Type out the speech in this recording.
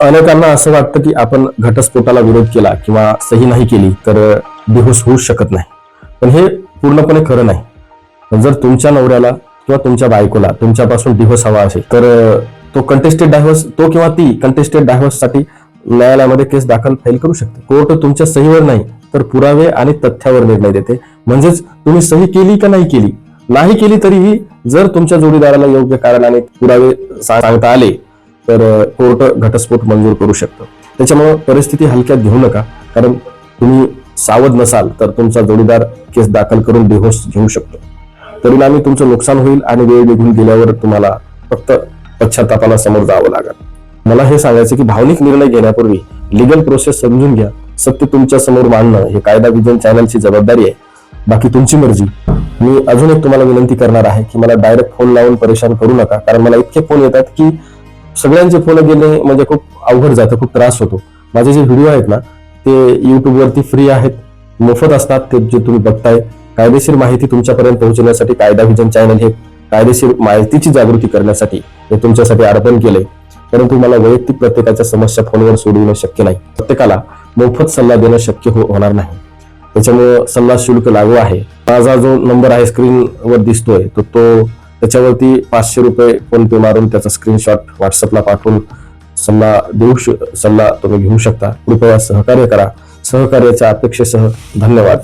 अनेकांना असं वाटतं की आपण घटस्फोटाला विरोध केला किंवा सही नाही केली तर बेहोश होऊ शकत नाही, पण हे पूर्णपणे खरं नाही. जर तुमच्या नवऱ्याला किंवा तुमच्या बायकोला तुमच्यापासून डिव्होर्स हवा असेल तर तो कंटेस्टेड डायव्होर्स, तो किंवा ती कंटेस्टेड डायव्होर्स साठी न्यायालयामध्ये केस दाखल फाईल करू शकते. कोर्ट तुमच्या सहीवर नाही तर पुरावे आणि तथ्यावर निर्णय देते. म्हणजेच तुम्ही सही केली का नाही केली तरीही जर तुमच्या जोडीदाराला योग्य कारण आणि पुरावे सांगता आले तर कोर्ट घटस्फोट मंजूर करू शकतं. त्याच्यामुळे परिस्थिती हलक्यात घेऊ नका, कारण तुम्ही सावध नसाल तर तुमचा जोडीदार केस दाखल करून डिव्होर्स घेऊ शकतो. परिणामी तुमचं नुकसान होईल आणि वेळ निघून गेल्यावर तुम्हाला फक्त पश्चातापाला समोर जावं लागेल. मला हे सांगायचं की भावनिक निर्णय घेण्यापूर्वी लिगल प्रोसेस समजून घ्या. सत्य तुमच्या समोर मांडणं हे कायदा विजन चॅनलची जबाबदारी आहे, बाकी तुमची मर्जी. मी अजून एक तुम्हाला विनंती करणार आहे की मला डायरेक्ट फोन लावून परेशान करू नका, कारण मला इतके फोन येतात की सगळ्यांचे फोन गेले म्हणजे खूप अवघड जातं, खूप त्रास होतो. माझे जे व्हिडिओ आहेत ना ते युट्यूबवरती फ्री आहेत, मोफत असतात. ते जे तुम्ही बघताय, कायदेशीर माहिती तुमच्यापर्यंत पोहोचण्यासाठी कायदा विजन चॅनल हे कायदेशीर माहितीची जागृती करण्यासाठी हे तुमच्यासाठी अर्पण केले. परंतु मला वैयक्तिक प्रत्येकाच्या समस्या फोनवर सोडवणं शक्य नाही. प्रत्येकाला मोफत सल्ला देणं शक्य होणार नाही. त्याच्यामुळे सल्ला शुल्क लागू आहे. माझा जो नंबर आहे स्क्रीनवर दिसतोय तो त्याच्यावरती 500 रुपये फोन पे मारून त्याचा स्क्रीनशॉट व्हॉट्सअपला पाठवून सल्ला तुम्ही घेऊ शकता. कृपया सहकार्य करा. सहकार्याच्या अपेक्षेसह धन्यवाद.